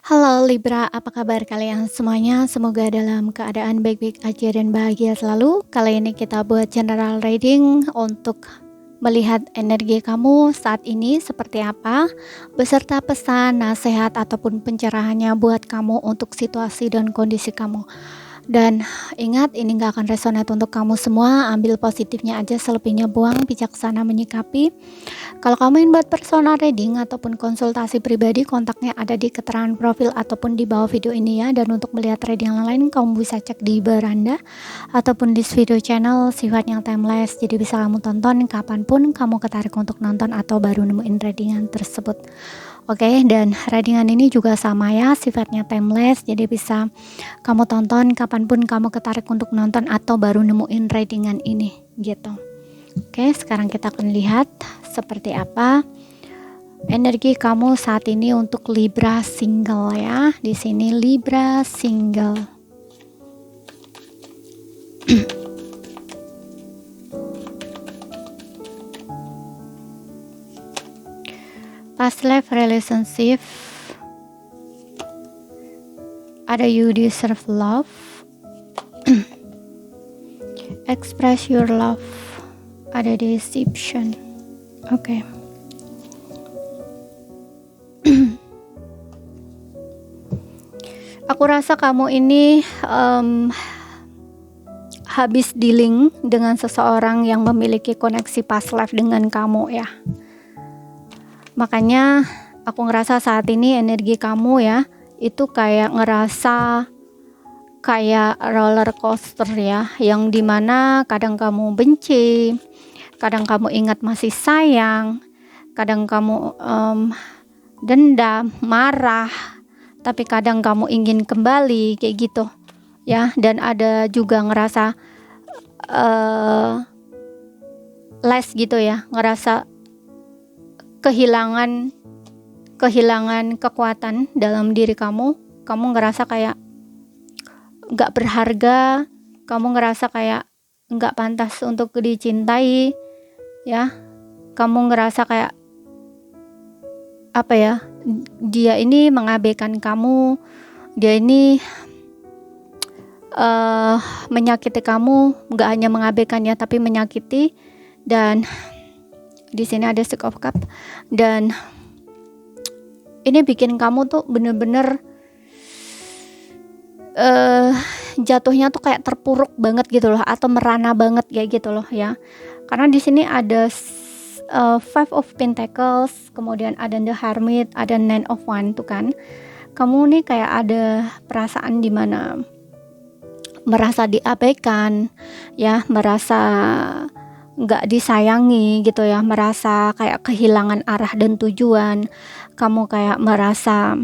Halo Libra, apa kabar kalian semuanya? Semoga dalam keadaan baik-baik aja dan bahagia selalu. Kali ini kita buat general reading untuk melihat energi kamu saat ini seperti apa, beserta pesan, nasihat, ataupun pencerahannya buat kamu untuk situasi dan kondisi kamu. Dan ingat, ini gak akan resonate untuk kamu semua. Ambil positifnya aja, selebihnya buang, bijaksana menyikapi. Kalau kamu ingin buat personal reading ataupun konsultasi pribadi, kontaknya ada di keterangan profil ataupun di bawah video ini ya. Dan untuk melihat reading yang lain, kamu bisa cek di beranda ataupun di video channel sifatnya timeless. Jadi bisa kamu tonton kapanpun kamu ketarik untuk nonton atau baru nemuin readingan tersebut. Oke, dan readingan ini juga sama ya, sifatnya timeless. Jadi bisa kamu tonton kapanpun kamu ketarik untuk nonton atau baru nemuin readingan ini gitu. Oke, sekarang kita akan lihat seperti apa energi kamu saat ini untuk Libra single ya. Di sini Libra single. Past life relationship. Ada you deserve love. Express your love. Ada deception. Oke. Aku rasa kamu ini habis dealing dengan seseorang yang memiliki koneksi past life dengan kamu ya. Makanya aku ngerasa saat ini energi kamu ya, itu kayak ngerasa kayak roller coaster ya, yang dimana kadang kamu benci, kadang kamu ingat masih sayang, kadang kamu dendam, marah, tapi kadang kamu ingin kembali kayak gitu ya. Dan ada juga ngerasa less gitu ya, ngerasa kehilangan kekuatan dalam diri kamu ngerasa kayak gak berharga, kamu ngerasa kayak gak pantas untuk dicintai ya, kamu ngerasa kayak apa ya, dia ini mengabaikan kamu, dia ini menyakiti kamu, gak hanya mengabaikannya tapi menyakiti. Dan di sini ada Six of Cups, dan ini bikin kamu tuh bener-bener jatuhnya tuh kayak terpuruk banget gitu loh, atau merana banget kayak gitu loh ya. Karena di sini ada Five of Pentacles, kemudian ada The Hermit, ada Nine of Wands tuh kan. Kamu nih kayak ada perasaan dimana merasa diabaikan ya, merasa nggak disayangi gitu ya, merasa kayak kehilangan arah dan tujuan. Kamu kayak merasa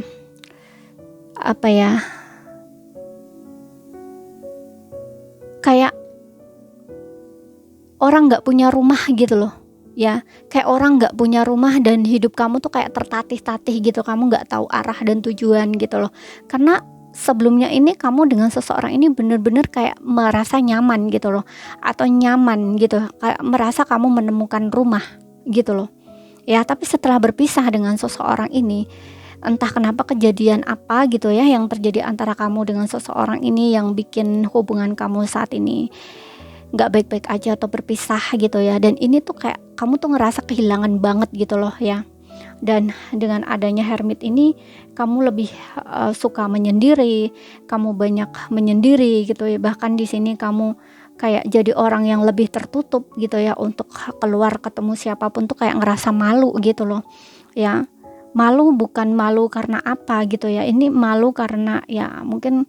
apa ya, kayak orang nggak punya rumah gitu loh ya, kayak orang nggak punya rumah dan hidup kamu tuh kayak tertatih-tatih gitu, kamu nggak tahu arah dan tujuan gitu loh. Karena sebelumnya ini kamu dengan seseorang ini bener-bener kayak merasa nyaman gitu loh, atau nyaman gitu, kayak merasa kamu menemukan rumah gitu loh ya. Tapi setelah berpisah dengan seseorang ini, entah kenapa kejadian apa gitu ya yang terjadi antara kamu dengan seseorang ini yang bikin hubungan kamu saat ini gak baik-baik aja atau berpisah gitu ya. Dan ini tuh kayak kamu tuh ngerasa kehilangan banget gitu loh ya. Dan dengan adanya Hermit ini, kamu lebih suka menyendiri, kamu banyak menyendiri gitu ya. Bahkan di sini kamu kayak jadi orang yang lebih tertutup gitu ya, untuk keluar ketemu siapapun tuh kayak ngerasa malu gitu loh ya. Malu bukan malu karena apa gitu ya, ini malu karena ya mungkin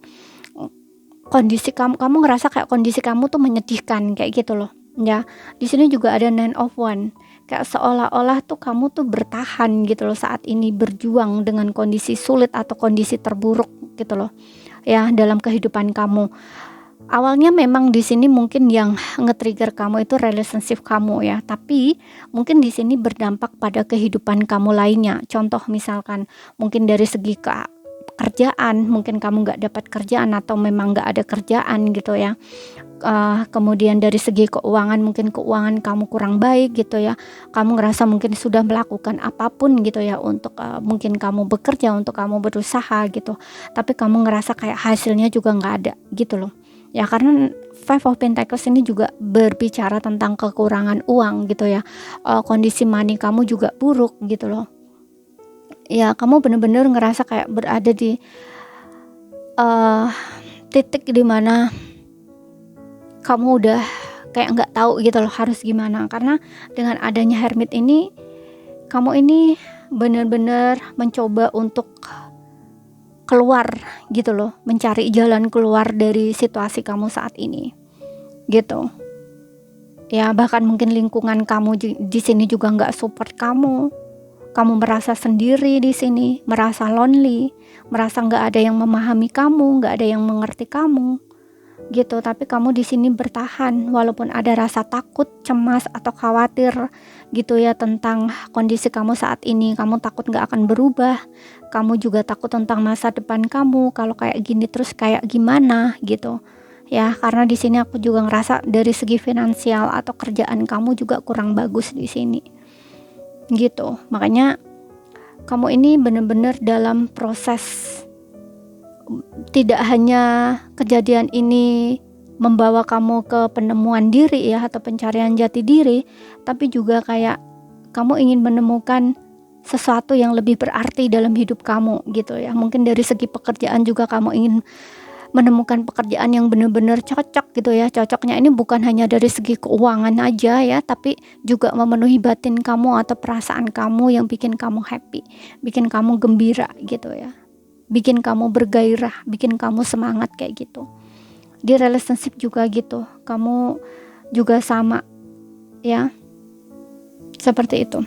kondisi kamu ngerasa kayak kondisi kamu tuh menyedihkan kayak gitu loh ya. Di sini juga ada Nine of Wands, kayak seolah-olah tuh kamu tuh bertahan gitu loh saat ini, berjuang dengan kondisi sulit atau kondisi terburuk gitu loh ya dalam kehidupan kamu. Awalnya memang di sini mungkin yang nge-trigger kamu itu relationship kamu ya, tapi mungkin di sini berdampak pada kehidupan kamu lainnya. Contoh misalkan mungkin dari segi kerjaan, mungkin kamu nggak dapat kerjaan atau memang nggak ada kerjaan gitu ya. kemudian dari segi keuangan mungkin keuangan kamu kurang baik gitu ya, kamu ngerasa mungkin sudah melakukan apapun gitu ya untuk mungkin kamu bekerja, untuk kamu berusaha gitu, tapi kamu ngerasa kayak hasilnya juga nggak ada gitu loh ya. Karena Five of Pentacles ini juga berbicara tentang kekurangan uang gitu ya, kondisi money kamu juga buruk gitu loh ya. Kamu bener-bener ngerasa kayak berada di titik dimana kamu udah kayak nggak tahu gitu loh harus gimana. Karena dengan adanya Hermit ini, kamu ini bener-bener mencoba untuk keluar gitu loh, mencari jalan keluar dari situasi kamu saat ini gitu ya. Bahkan mungkin lingkungan kamu di sini juga nggak support kamu merasa sendiri di sini, merasa lonely, merasa nggak ada yang memahami kamu, nggak ada yang mengerti kamu gitu. Tapi kamu di sini bertahan walaupun ada rasa takut, cemas atau khawatir gitu ya tentang kondisi kamu saat ini. Kamu takut nggak akan berubah, kamu juga takut tentang masa depan kamu, kalau kayak gini terus kayak gimana gitu ya. Karena di sini aku juga ngerasa dari segi finansial atau kerjaan kamu juga kurang bagus di sini gitu. Makanya kamu ini benar-benar dalam proses, tidak hanya kejadian ini membawa kamu ke penemuan diri ya atau pencarian jati diri, tapi juga kayak kamu ingin menemukan sesuatu yang lebih berarti dalam hidup kamu gitu ya. Mungkin dari segi pekerjaan juga kamu ingin menemukan pekerjaan yang benar-benar cocok gitu ya. Cocoknya ini bukan hanya dari segi keuangan aja ya, tapi juga memenuhi batin kamu atau perasaan kamu yang bikin kamu happy, bikin kamu gembira gitu ya, bikin kamu bergairah, bikin kamu semangat kayak gitu. Di relationship juga gitu, kamu juga sama ya, seperti itu.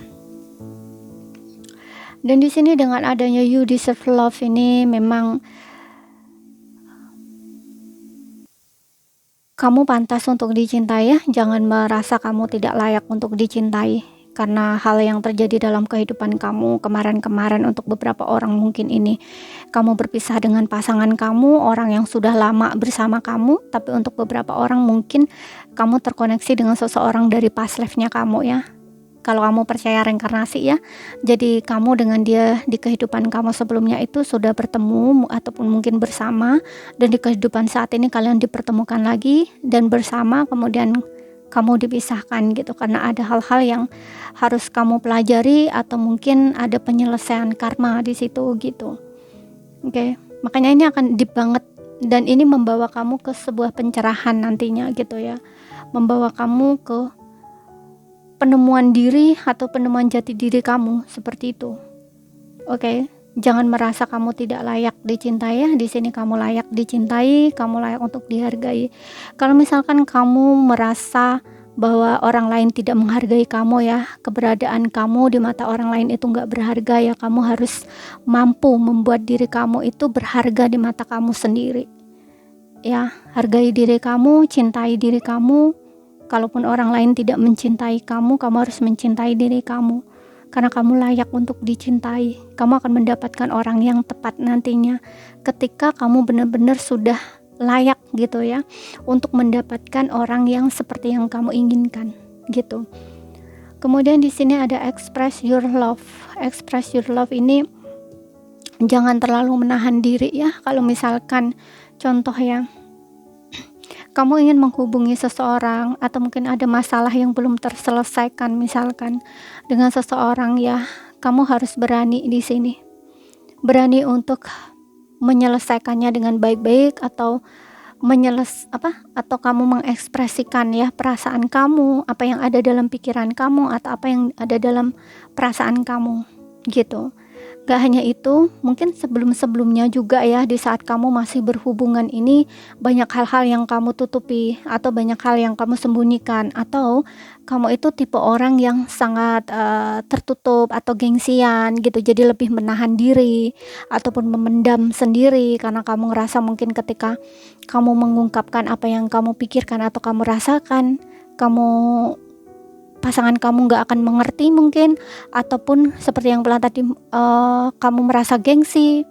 Dan di sini dengan adanya you deserve love ini, memang kamu pantas untuk dicintai ya. Jangan merasa kamu tidak layak untuk dicintai karena hal yang terjadi dalam kehidupan kamu kemarin-kemarin. Untuk beberapa orang mungkin ini kamu berpisah dengan pasangan kamu, orang yang sudah lama bersama kamu. Tapi untuk beberapa orang mungkin kamu terkoneksi dengan seseorang dari past life-nya kamu ya. Kalau kamu percaya reinkarnasi ya, jadi kamu dengan dia di kehidupan kamu sebelumnya itu sudah bertemu ataupun mungkin bersama, dan di kehidupan saat ini kalian dipertemukan lagi dan bersama, kemudian kamu dipisahkan gitu karena ada hal-hal yang harus kamu pelajari atau mungkin ada penyelesaian karma di situ gitu. Oke. Makanya ini akan deep banget, dan ini membawa kamu ke sebuah pencerahan nantinya gitu ya, membawa kamu ke penemuan diri atau penemuan jati diri kamu seperti itu. Oke, jangan merasa kamu tidak layak dicintai ya. Di sini kamu layak dicintai, kamu layak untuk dihargai. Kalau misalkan kamu merasa bahwa orang lain tidak menghargai kamu ya, keberadaan kamu di mata orang lain itu nggak berharga ya, kamu harus mampu membuat diri kamu itu berharga di mata kamu sendiri. Ya, hargai diri kamu, cintai diri kamu. Kalaupun orang lain tidak mencintai kamu, kamu harus mencintai diri kamu. Karena kamu layak untuk dicintai. Kamu akan mendapatkan orang yang tepat nantinya ketika kamu benar-benar sudah layak gitu ya, untuk mendapatkan orang yang seperti yang kamu inginkan gitu. Kemudian di sini ada express your love. Express your love ini jangan terlalu menahan diri ya. Kalau misalkan contoh ya, kamu ingin menghubungi seseorang atau mungkin ada masalah yang belum terselesaikan misalkan dengan seseorang ya, kamu harus berani di sini. Berani untuk menyelesaikannya dengan baik-baik, atau atau kamu mengekspresikan ya perasaan kamu, apa yang ada dalam pikiran kamu atau apa yang ada dalam perasaan kamu gitu. Gak hanya itu, mungkin sebelum-sebelumnya juga ya, di saat kamu masih berhubungan ini banyak hal-hal yang kamu tutupi atau banyak hal yang kamu sembunyikan, atau kamu itu tipe orang yang sangat tertutup atau gengsian gitu, jadi lebih menahan diri ataupun memendam sendiri karena kamu ngerasa mungkin ketika kamu mengungkapkan apa yang kamu pikirkan atau kamu rasakan, pasangan kamu gak akan mengerti mungkin, ataupun seperti yang bilang tadi, kamu merasa gengsi,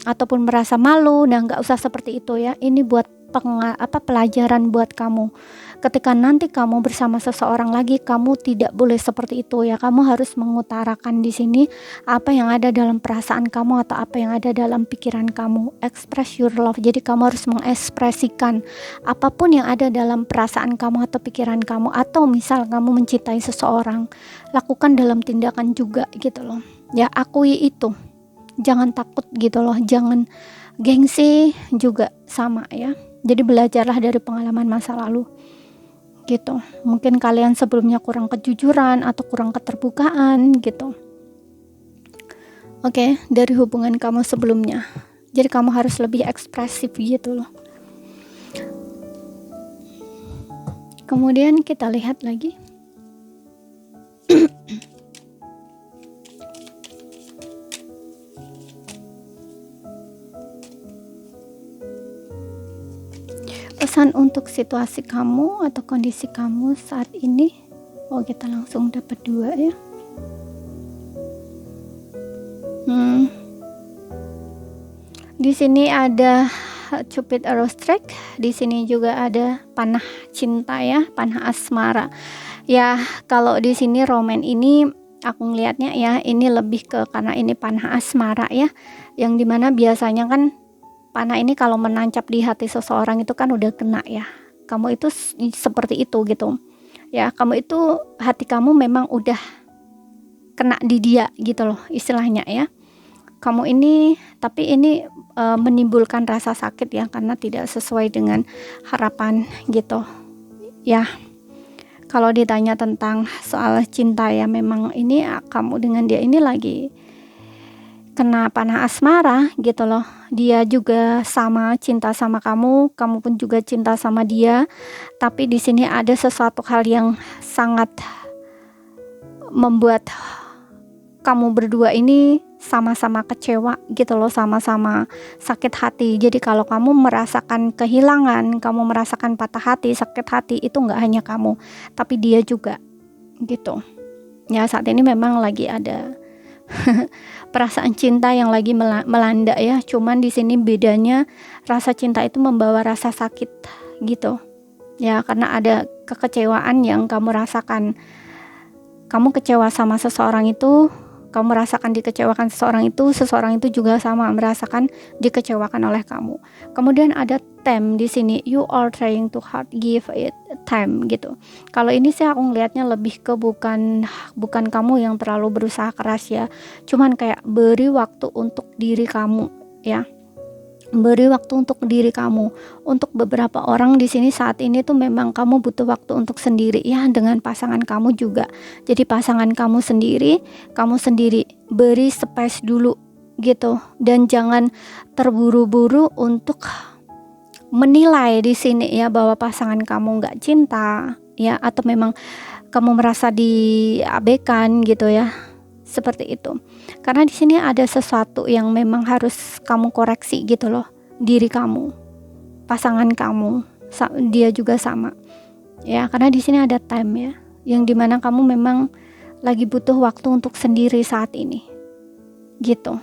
ataupun merasa malu. Nah, gak usah seperti itu ya. Ini buat pelajaran buat kamu. Ketika nanti kamu bersama seseorang lagi, kamu tidak boleh seperti itu ya. Kamu harus mengutarakan di sini apa yang ada dalam perasaan kamu atau apa yang ada dalam pikiran kamu. Express your love. Jadi kamu harus mengekspresikan apapun yang ada dalam perasaan kamu atau pikiran kamu. Atau misal kamu mencintai seseorang, lakukan dalam tindakan juga gitu loh. Ya, akui itu. Jangan takut gitu loh. Jangan gengsi juga sama ya. Jadi belajarlah dari pengalaman masa lalu gitu. Mungkin kalian sebelumnya kurang kejujuran atau kurang keterbukaan gitu. Oke, dari hubungan kamu sebelumnya. Jadi kamu harus lebih ekspresif gitu loh. Kemudian kita lihat lagi. Pesan untuk situasi kamu atau kondisi kamu saat ini. Oh, kita langsung dapat 2 ya. Di sini ada Cupid Arrow Strike, di sini juga ada panah cinta ya, panah asmara. Ya, kalau di sini roman ini aku ngelihatnya ya, ini lebih ke karena ini panah asmara ya, yang dimana biasanya kan panah ini kalau menancap di hati seseorang itu kan udah kena ya. Kamu itu seperti itu gitu. Ya, kamu itu hati kamu memang udah kena di dia gitu loh istilahnya ya. Kamu ini, tapi ini menimbulkan rasa sakit ya, karena tidak sesuai dengan harapan gitu. Ya, kalau ditanya tentang soal cinta ya, memang ini kamu dengan dia ini lagi kena panah asmara gitu loh. Dia juga sama cinta sama kamu, kamu pun juga cinta sama dia. Tapi di sini ada sesuatu hal yang sangat membuat kamu berdua ini sama-sama kecewa gitu loh, sama-sama sakit hati. Jadi kalau kamu merasakan kehilangan, kamu merasakan patah hati, sakit hati, itu nggak hanya kamu, tapi dia juga gitu. Ya, saat ini memang lagi ada perasaan cinta yang lagi melanda ya. Cuman di sini bedanya rasa cinta itu membawa rasa sakit gitu. Ya, karena ada kekecewaan yang kamu rasakan. Kamu kecewa sama seseorang itu, kamu merasakan dikecewakan seseorang itu juga sama merasakan dikecewakan oleh kamu. Kemudian ada time di sini, you are trying to hard, give it time gitu. Kalau ini sih aku ngelihatnya lebih ke bukan kamu yang terlalu berusaha keras ya, cuman kayak beri waktu untuk diri kamu ya. Beri waktu untuk diri kamu. Untuk beberapa orang di sini saat ini tuh memang kamu butuh waktu untuk sendiri ya, dengan pasangan kamu juga. Jadi pasangan kamu sendiri beri space dulu gitu, dan jangan terburu-buru untuk menilai di sini ya bahwa pasangan kamu nggak cinta ya, atau memang kamu merasa diabaikan gitu ya. Seperti itu. Karena di sini ada sesuatu yang memang harus kamu koreksi gitu loh, diri kamu, pasangan kamu, dia juga sama. Ya, karena di sini ada time ya, yang dimana kamu memang lagi butuh waktu untuk sendiri saat ini. Gitu.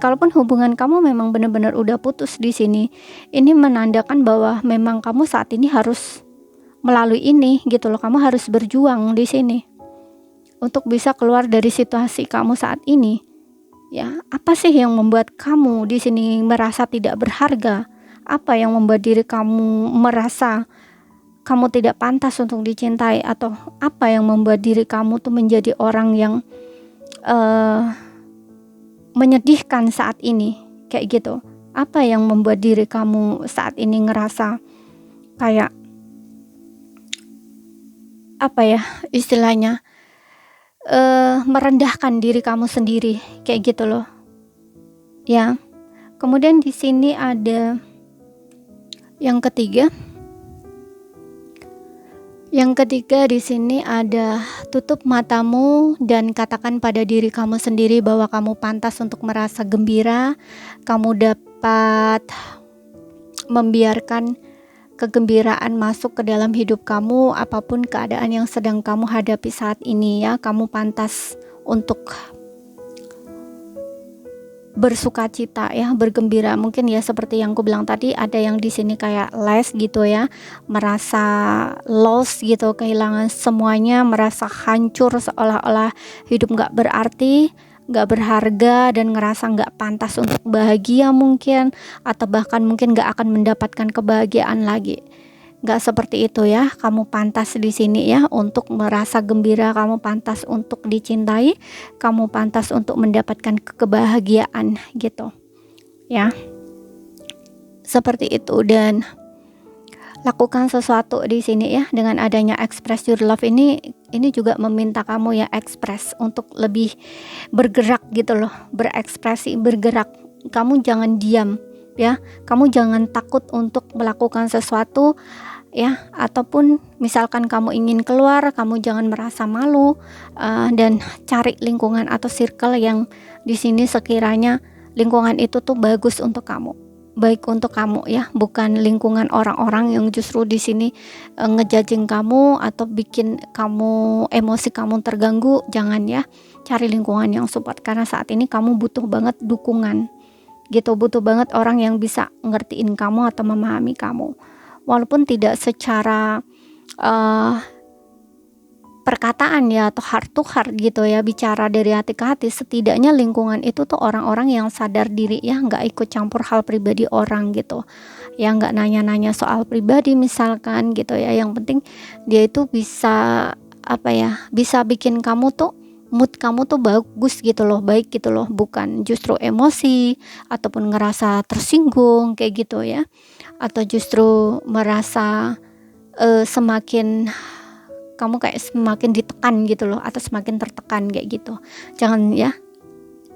Kalaupun hubungan kamu memang benar-benar udah putus di sini, ini menandakan bahwa memang kamu saat ini harus melalui ini gitu loh. Kamu harus berjuang di sini untuk bisa keluar dari situasi kamu saat ini. Ya, apa sih yang membuat kamu di sini merasa tidak berharga? Apa yang membuat diri kamu merasa kamu tidak pantas untuk dicintai, atau apa yang membuat diri kamu tuh menjadi orang yang menyedihkan saat ini kayak gitu? Apa yang membuat diri kamu saat ini ngerasa kayak apa ya istilahnya, merendahkan diri kamu sendiri kayak gitu loh ya. Kemudian di sini ada yang ketiga di sini ada tutup matamu dan katakan pada diri kamu sendiri bahwa kamu pantas untuk merasa gembira. Kamu dapat membiarkan kegembiraan masuk ke dalam hidup kamu, apapun keadaan yang sedang kamu hadapi saat ini ya. Kamu pantas untuk bersukacita ya, bergembira. Mungkin ya seperti yang aku bilang tadi, ada yang di sini kayak less gitu ya, merasa lost gitu, kehilangan semuanya, merasa hancur seolah-olah hidup nggak berarti, nggak berharga, dan ngerasa nggak pantas untuk bahagia mungkin, atau bahkan mungkin nggak akan mendapatkan kebahagiaan lagi. Nggak seperti itu ya, kamu pantas di sini ya untuk merasa gembira, kamu pantas untuk dicintai, kamu pantas untuk mendapatkan kebahagiaan gitu ya, seperti itu. Dan lakukan sesuatu di sini ya, dengan adanya express your love ini juga meminta kamu ya ekspres untuk lebih bergerak gitu loh, berekspresi, bergerak. Kamu jangan diam ya, kamu jangan takut untuk melakukan sesuatu ya, ataupun misalkan kamu ingin keluar, kamu jangan merasa malu, dan cari lingkungan atau circle yang di sini sekiranya lingkungan itu tuh bagus untuk kamu, baik untuk kamu ya, bukan lingkungan orang-orang yang justru di sini ngejudging kamu atau bikin kamu emosi kamu terganggu. Jangan ya, cari lingkungan yang support, karena saat ini kamu butuh banget dukungan gitu, butuh banget orang yang bisa ngertiin kamu atau memahami kamu, walaupun tidak secara perkataan ya, atau heart to heart gitu ya, bicara dari hati ke hati. Setidaknya lingkungan itu tuh orang-orang yang sadar diri ya, nggak ikut campur hal pribadi orang gitu ya, nggak nanya-nanya soal pribadi misalkan gitu ya. Yang penting dia itu bisa bisa bikin kamu tuh, mood kamu tuh bagus gitu loh, baik gitu loh, bukan justru emosi ataupun ngerasa tersinggung kayak gitu ya, atau justru merasa semakin kamu kayak semakin ditekan gitu loh, atau semakin tertekan kayak gitu. Jangan ya,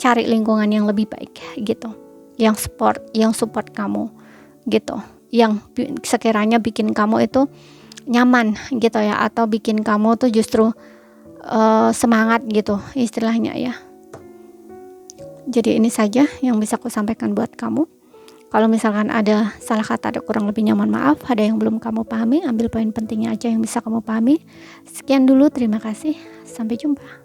cari lingkungan yang lebih baik gitu, yang support kamu gitu, yang sekiranya bikin kamu itu nyaman gitu ya, atau bikin kamu tuh justru semangat gitu istilahnya ya. Jadi ini saja yang bisa aku sampaikan buat kamu. Kalau misalkan ada salah kata, ada kurang lebihnya mohon maaf. Ada yang belum kamu pahami, ambil poin pentingnya aja yang bisa kamu pahami. Sekian dulu, terima kasih, sampai jumpa.